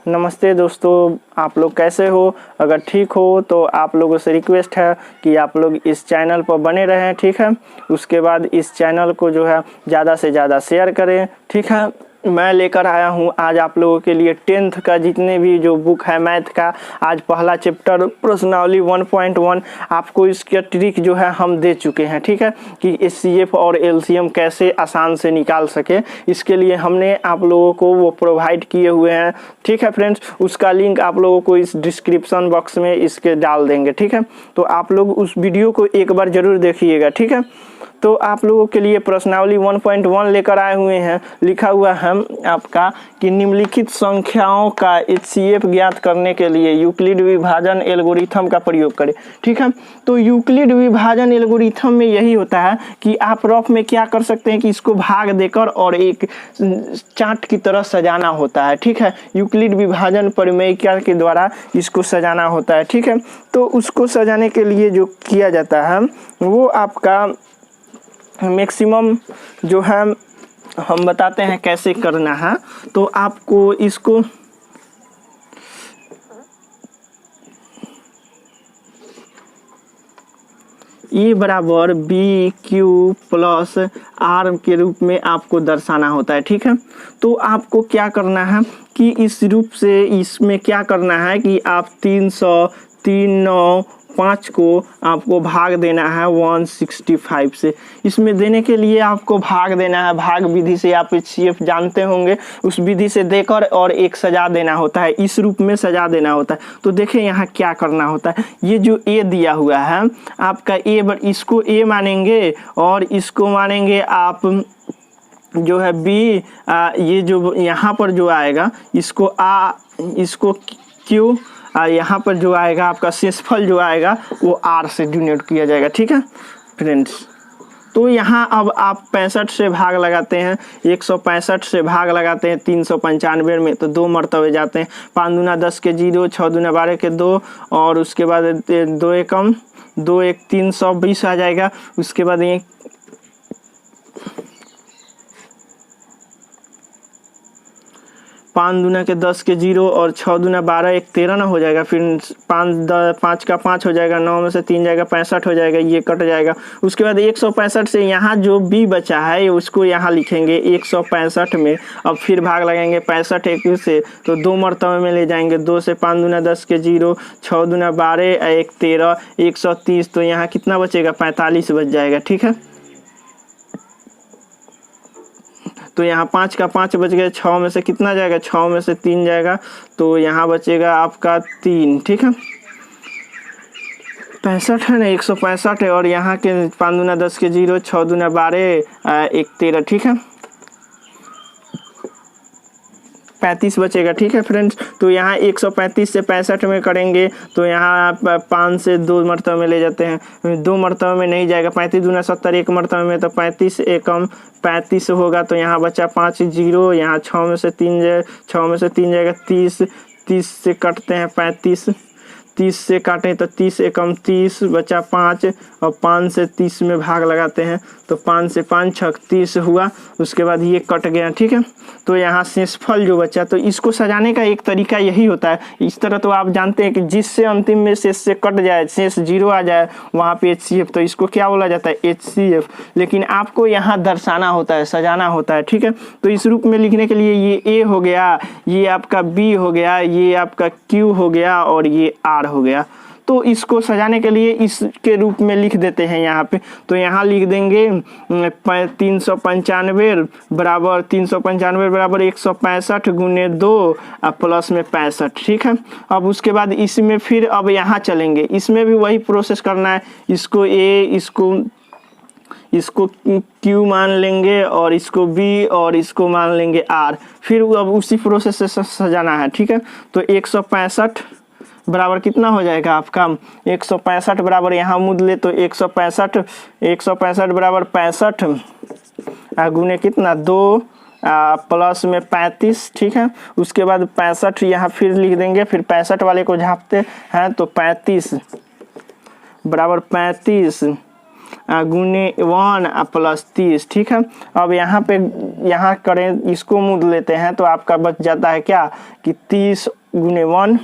नमस्ते दोस्तों, आप लोग कैसे हो? अगर ठीक हो तो आप लोगों से रिक्वेस्ट है कि आप लोग इस चैनल पर बने रहें, ठीक है। उसके बाद इस चैनल को जो है ज़्यादा से ज़्यादा शेयर करें, ठीक है। मैं लेकर आया हूँ आज आप लोगों के लिए 10th का जितने भी जो बुक है मैथ का, आज पहला चैप्टर प्रश्नावली 1.1 आपको इसका ट्रिक जो है हम दे चुके हैं, ठीक है, कि HCF और LCM कैसे आसान से निकाल सके। इसके लिए हमने आप लोगों को वो प्रोवाइड किए हुए हैं, ठीक है फ्रेंड्स। उसका लिंक आप लोगों को इस डिस्क्रिप्शन बॉक्स में इसके डाल देंगे, ठीक है। तो आप लोग उस वीडियो को एक बार ज़रूर देखिएगा, ठीक है। तो आप लोगों के लिए प्रश्नावली 1.1 लेकर आए हुए हैं। लिखा हुआ है आपका कि निम्नलिखित संख्याओं का HCF ज्ञात करने के लिए यूक्लिड विभाजन एल्गोरिथम का प्रयोग करें, ठीक है। तो यूक्लिड विभाजन एल्गोरिथम में यही होता है कि आप रफ में क्या कर सकते हैं कि इसको भाग देकर और एक चार्ट की तरह सजाना होता है, ठीक है। यूक्लिड विभाजन प्रमेय के द्वारा इसको सजाना होता है, ठीक है। तो उसको सजाने के लिए जो किया जाता है वो आपका मैक्सिमम जो है हम बताते हैं कैसे करना है। तो आपको इसको E बराबर बी क्यू प्लस आर के रूप में आपको दर्शाना होता है, ठीक है। तो आपको क्या करना है कि इस रूप से इसमें क्या करना है कि आप 305 को आपको भाग देना है 165 से। इसमें देने के लिए आपको भाग देना है, भाग विधि से आप HCF जानते होंगे, उस विधि से देकर और एक सजा देना होता है, इस रूप में सजा देना होता है। तो देखें यहाँ क्या करना होता है। ये जो A दिया हुआ है आपका इसको A मानेंगे और इसको मानेंगे आप जो है B। ये जो यहाँ पर जो आएगा इसको इसको Q, यहाँ पर जो आएगा आपका शेषफल जो आएगा वो R से डिनोट किया जाएगा, ठीक है फ्रेंड्स। तो यहाँ अब आप 65 से भाग लगाते हैं, 165 से भाग लगाते हैं 395 में, तो 2 मरतबे जाते हैं। 5 दूना 10 के 0, 6 दूना 12 के 2 और उसके बाद 2 एकम 2 एक 320 आ जाएगा। उसके बाद ये 5 दूना के 10 के 0 और 6 दूना 12 एक 13 ना हो जाएगा। फिर 5 का 5 हो जाएगा, 9 में से 3 जाएगा, 65 हो जाएगा, ये कट जाएगा। उसके बाद 165 से यहाँ जो B बचा है उसको यहाँ लिखेंगे 165 में। अब फिर भाग लगाएंगे 65 एक से, तो 2 मरतबे में ले जाएंगे। 2 से 5 दूना 10 के 0, 6 दूना 12 एक 13, 130, तो यहाँ कितना बचेगा 45 बच जाएगा, ठीक है। तो यहाँ 5 का 5 बच गया, 6 में से कितना जाएगा, 6 में से 3 जाएगा, तो यहाँ बचेगा आपका 3, ठीक है। 65 है ना, 165 है और यहाँ के 5 दूना 10 के 0, 6 दूना 12 एक 13, ठीक है। 35 बचेगा, ठीक है फ्रेंड्स। तो यहाँ 135 से 65 में करेंगे तो यहाँ आप 5 से 2 मरतबे में ले जाते हैं, 2 मरतबे में नहीं जाएगा। 35 दूना 70 एक मरतबे में, तो 35 एकम 35 होगा। तो यहाँ बचा 5 0, यहाँ 6 में से 3 जाएगा 30, 30 से कटते हैं 35, 30 से काटें तो 30 एकम 30 बचा 5 और 5 से 30 में भाग लगाते हैं, तो 5 से 5 छक 30 हुआ। उसके बाद ये कट गया, ठीक है। तो यहाँ शेषफल जो बचा, तो इसको सजाने का एक तरीका यही होता है। इस तरह तो आप जानते हैं कि जिससे अंतिम में शेष से कट जाए, शेष 0 आ जाए वहाँ पे HCF, तो इसको क्या बोला जाता है HCF। लेकिन आपको यहाँ दर्शाना होता है, सजाना होता है, ठीक है। तो इस रूप में लिखने के लिए ये A हो गया, ये आपका B हो गया, ये आपका Q हो गया और ये R हो गया। तो इसको सजाने के लिए इसके रूप में लिख देते हैं यहाँ पे। तो यहाँ लिख देंगे 395 बराबर 165 गुने 2 प्लस में 65, ठीक है। अब उसके बाद इसमें फिर अब यहाँ चलेंगे, इसमें भी वही प्रोसेस करना है। इसको A, इसको Q मान लेंगे और इसको B और इसको मान लेंगे R। फिर अब उसी प्रोसेस से सजाना है, ठीक है। तो 165 बराबर कितना हो जाएगा आपका, 165 बराबर यहाँ मुद ले तो 165 बराबर 65 गुने कितना 2 प्लस में 35, ठीक है। उसके बाद 65 यहाँ फिर लिख देंगे, फिर 65 वाले को झाँपते हैं तो 35 बराबर 35 गुने 1 प्लस 30, ठीक है। अब यहाँ पे यहाँ करें, इसको मूड लेते हैं तो आपका बच जाता है क्या कि 30 गुने 1,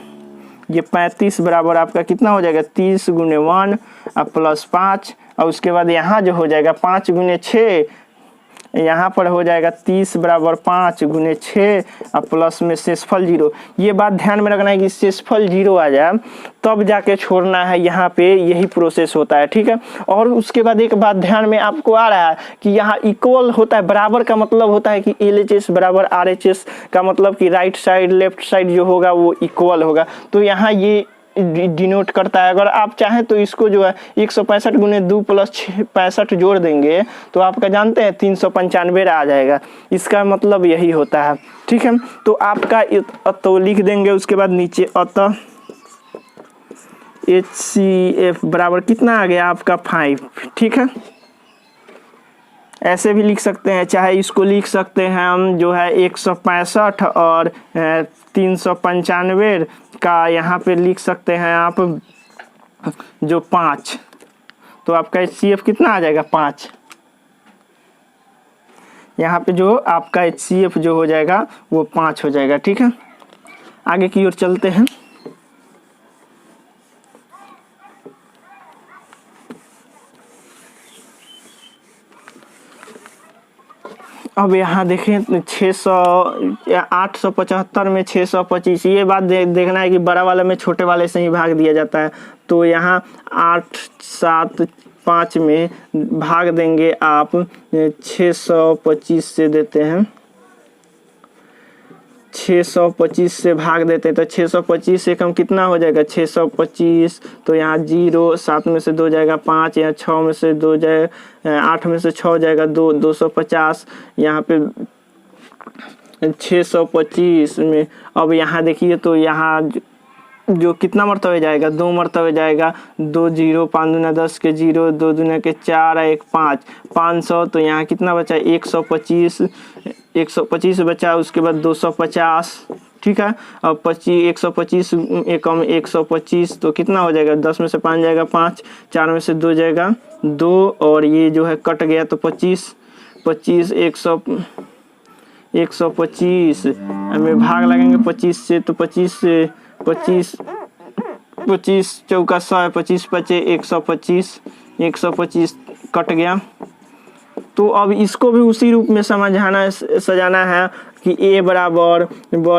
ये 35 बराबर आपका कितना हो जाएगा 30 गुने 1 प्लस 5, और उसके बाद यहाँ जो हो जाएगा 5 गुने 6, यहाँ पर हो जाएगा 30 बराबर 5 गुने 6 और प्लस में शेषफल 0। ये बात ध्यान में रखना है कि शेषफल 0 आ जाए तब जाके छोड़ना है, यहाँ पे यही प्रोसेस होता है, ठीक है। और उसके बाद एक बात ध्यान में आपको आ रहा है कि यहाँ इक्वल होता है, बराबर का मतलब होता है कि LHS बराबर RHS का मतलब कि राइट साइड लेफ्ट साइड जो होगा वो इक्वल होगा। तो यहाँ ये डिनोट करता है। अगर आप चाहें तो इसको जो है 165 गुने 2 प्लस 65 जोड़ देंगे तो आपका जानते हैं 395 आ जाएगा, इसका मतलब यही होता है, ठीक है। तो आपका तो लिख देंगे, उसके बाद नीचे अतः HCF बराबर कितना आ गया आपका 5, ठीक है। ऐसे भी लिख सकते हैं, चाहे इसको लिख सकते हैं हम जो है 165 और 395 का यहाँ पे लिख सकते हैं आप जो 5, तो आपका HCF कितना आ जाएगा 5। यहाँ पे जो आपका HCF जो हो जाएगा वो 5 हो जाएगा, ठीक है। आगे की ओर चलते हैं। अब यहाँ देखें 875 में 625, ये बात देखना है कि बड़ा वाले में छोटे वाले से ही भाग दिया जाता है। तो यहाँ 8 7 5 में भाग देंगे आप 625 से देते हैं, 625 से भाग देते हैं तो 625 से कम कितना हो जाएगा 625, तो यहाँ 0 7 में से 2 जाएगा 5, यहाँ 6 में से 2 जाए 8 में से 6 जाएगा 2, 250, यहाँ पे 625 में। अब यहाँ देखिए तो यहाँ जो कितना मरतबे जाएगा 2 मरतबे जाएगा, 2 0 5 दूना 10 के 0, 2 दूना के 4 1 5 500, तो यहाँ कितना बचा 125 बचा, उसके बाद 250, ठीक है। अब 125 एकम 125 तो कितना हो जाएगा 10 में से 5 जाएगा 5, 4 में से 2 जाएगा 2, और ये जो है कट गया तो 25 125 में भाग लगेंगे 25 से, तो 25 चौका 100, 25 बचे 125 कट गया। तो अब इसको भी उसी रूप में सजाना है कि A बराबर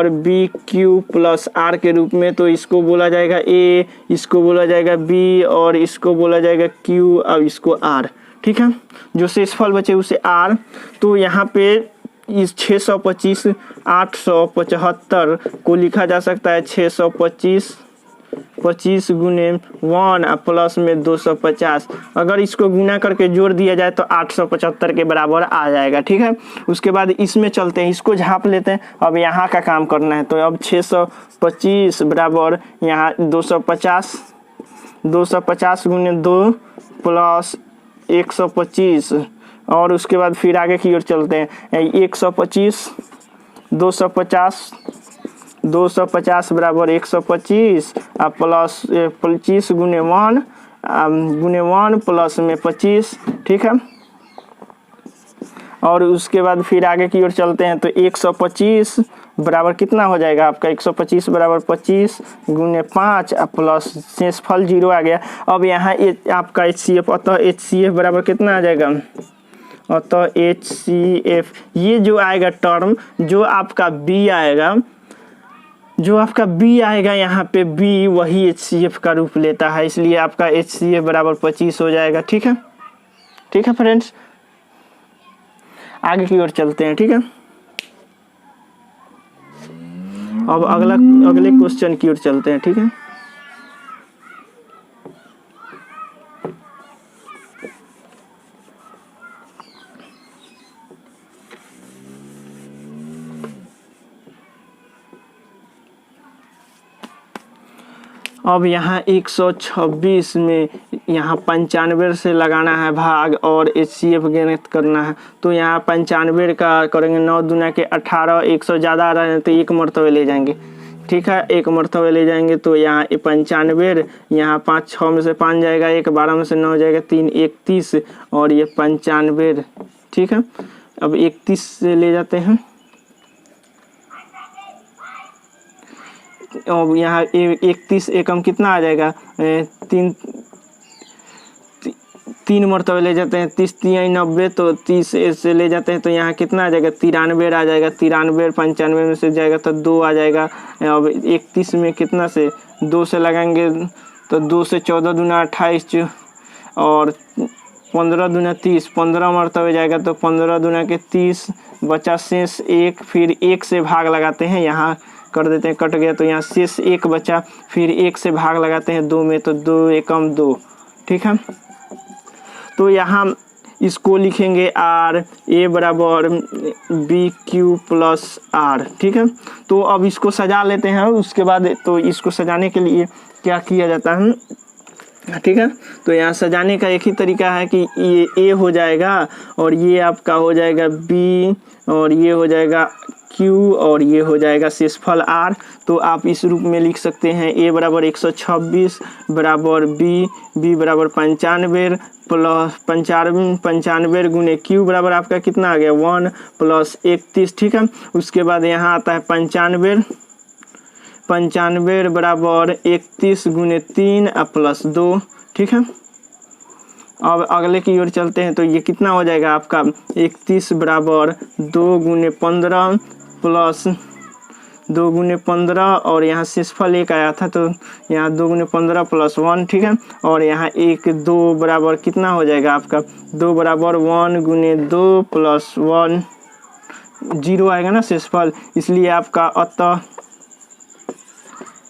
बी क्यू प्लस R के रूप में, तो इसको बोला जाएगा A, इसको बोला जाएगा B और इसको बोला जाएगा Q और इसको R, ठीक है। जो शेषफल बचे उसे R। तो यहाँ पे इस 625 875 को लिखा जा सकता है 625 गुने 1 प्लस में 250, अगर इसको गुना करके जोड़ दिया जाए तो 875 के बराबर आ जाएगा, ठीक है। उसके बाद इसमें चलते हैं, इसको झाँप लेते हैं। अब यहाँ का काम करना है, तो अब 625 बराबर यहाँ 250 गुने 2 प्लस 125, और उसके बाद फिर आगे की ओर चलते हैं। 125 250 बराबर 125 प्लस 25 गुने 1 प्लस में 25, ठीक है। और उसके बाद फिर आगे की ओर चलते हैं, तो 125 बराबर कितना हो जाएगा आपका 125 बराबर 25 गुने 5 प्लस शेषफल 0 आ गया। अब यहाँ आपका HCF, अतः HCF बराबर कितना आ जाएगा, अतः HCF ये जो आएगा टर्म, जो आपका B आएगा यहाँ पे B वही HCF का रूप लेता है, इसलिए आपका HCF बराबर 25 हो जाएगा, ठीक है। ठीक है फ्रेंड्स, आगे की ओर चलते हैं, ठीक है। अब अगले क्वेश्चन की ओर चलते हैं, ठीक है। अब यहाँ 126 में यहाँ 95 से लगाना है भाग और HCF ज्ञात करना है। तो यहाँ 95 का करेंगे 9 दूना के 18, 100 ज़्यादा आ रहा है तो 1 मरतबे ले जाएंगे, ठीक है, एक मरतबा ले जाएंगे तो यहाँ 95, यहाँ 5 6 में से 5 जाएगा, 1 12 में से 9 जाएगा, 3 31 और ये 95। ठीक है, अब 31 से ले जाते हैं, अब यहाँ 31 एकम कितना आ जाएगा, 3 मरतबे ले जाते हैं, 30 3 90, तो 30 से ले जाते हैं तो यहाँ कितना आ जाएगा, 93 आ जाएगा, 93 95 में से जाएगा तो 2 आ जाएगा। अब 31 में कितना से 2 से लगाएंगे तो 2 से 14 दूना 28 और 15 दूना 30, 15 मरतबे जाएगा तो 15 दूना के 30, बचा शेष 1, फिर 1 से भाग लगाते हैं, यहाँ कर देते हैं, कट गया तो यहाँ शेष 1 बचा, फिर 1 से भाग लगाते हैं 2 में तो 2 एकम 2। ठीक है, तो यहाँ इसको लिखेंगे R A बराबर BQ प्लस R। ठीक है, तो अब इसको सजा लेते हैं, उसके बाद तो इसको सजाने के लिए क्या किया जाता है, ठीक है, तो यहाँ सजाने का एक ही तरीका है कि ये A हो जाएगा और ये आपका हो जाएगा B और ये हो जाएगा Q और ये हो जाएगा शेषफल R। तो आप इस रूप में लिख सकते हैं, A बराबर 126 बराबर B बराबर 95 प्लस 95 गुने Q बराबर आपका कितना आ गया 1 प्लस 31। ठीक है, उसके बाद यहाँ आता है 95 बराबर 31 गुने 3 प्लस 2। ठीक है, अब अगले की ओर चलते हैं तो ये कितना हो जाएगा आपका 31 बराबर 2 गुने 15 प्लस 2 गुने 15 और यहाँ शेषफल 1 आया था तो यहाँ 2 गुने 15 प्लस 1। ठीक है, और यहाँ 1 2 बराबर कितना हो जाएगा आपका 2 बराबर 1 गुने 2 प्लस 1, 0 आएगा ना शेषफल, इसलिए आपका अतः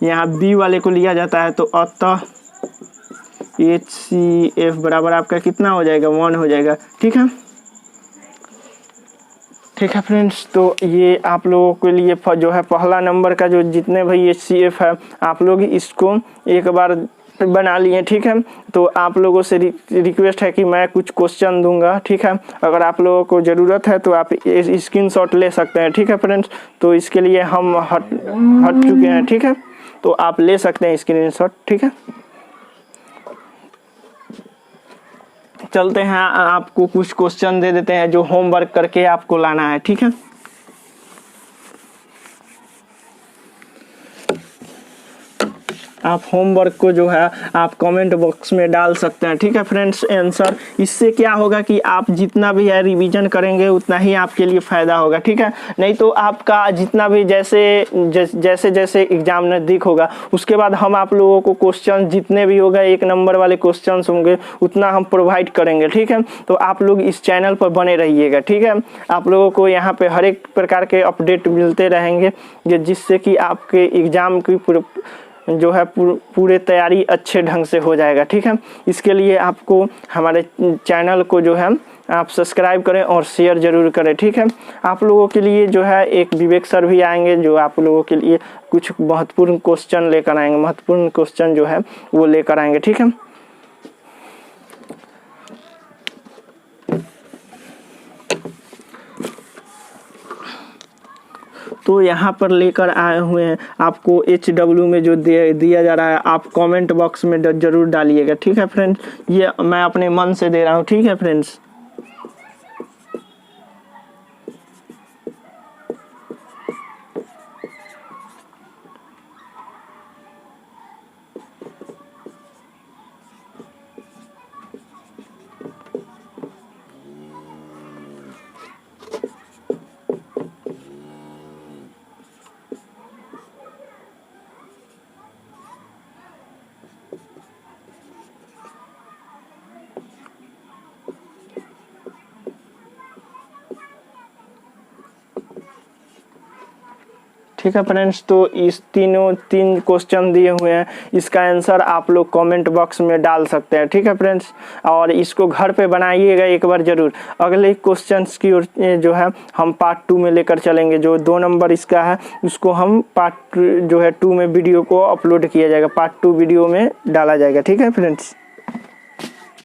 यहाँ B वाले को लिया जाता है तो अतः HCF बराबर आपका कितना हो जाएगा 1 हो जाएगा। ठीक है, ठीक है फ्रेंड्स, तो ये आप लोगों के लिए जो है पहला नंबर का जो जितने भाई HCF है आप लोग इसको एक बार बना लिए। ठीक है, तो आप लोगों से रिक्वेस्ट है कि मैं कुछ क्वेश्चन दूंगा। ठीक है, अगर आप लोगों को ज़रूरत है तो आप स्क्रीनशॉट ले सकते हैं। ठीक है फ्रेंड्स, तो इसके लिए हम हट चुके हैं। ठीक है, तो आप ले सकते हैं स्क्रीनशॉट। ठीक है, चलते हैं, आपको कुछ क्वेश्चन दे देते हैं जो होमवर्क करके आपको लाना है। ठीक है, आप होमवर्क को जो है आप कमेंट बॉक्स में डाल सकते हैं। ठीक है फ्रेंड्स, आंसर इससे क्या होगा कि आप जितना भी है रिवीजन करेंगे उतना ही आपके लिए फ़ायदा होगा। ठीक है, नहीं तो आपका जितना भी जैसे एग्ज़ाम नज़दीक होगा उसके बाद हम आप लोगों को क्वेश्चन जितने भी होगा 1 नंबर वाले क्वेश्चन होंगे उतना हम प्रोवाइड करेंगे। ठीक है, तो आप लोग इस चैनल पर बने रहिएगा। ठीक है, आप लोगों को यहाँ पे हर एक प्रकार के अपडेट मिलते रहेंगे जिससे कि आपके एग्ज़ाम की जो है पूरे तैयारी अच्छे ढंग से हो जाएगा। ठीक है, इसके लिए आपको हमारे चैनल को जो है आप सब्सक्राइब करें और शेयर ज़रूर करें। ठीक है, आप लोगों के लिए जो है एक विवेक सर भी आएंगे जो आप लोगों के लिए कुछ महत्वपूर्ण क्वेश्चन लेकर आएंगे, महत्वपूर्ण क्वेश्चन जो है वो लेकर आएंगे। ठीक है, तो यहाँ पर लेकर आए हुए हैं आपको HW में जो दिया जा रहा है आप कमेंट बॉक्स में ज़रूर डालिएगा। ठीक है फ्रेंड्स, ये मैं अपने मन से दे रहा हूँ। ठीक है फ्रेंड्स, ठीक है फ्रेंड्स, तो इस तीन क्वेश्चन दिए हुए हैं, इसका आंसर आप लोग कमेंट बॉक्स में डाल सकते हैं। ठीक है फ्रेंड्स, और इसको घर पे बनाइएगा एक बार ज़रूर। अगले क्वेश्चंस की ओर जो है हम पार्ट 2 में लेकर चलेंगे। जो 2 नंबर इसका है उसको हम पार्ट जो है 2 में वीडियो को अपलोड किया जाएगा, पार्ट 2 वीडियो में डाला जाएगा। ठीक है फ्रेंड्स।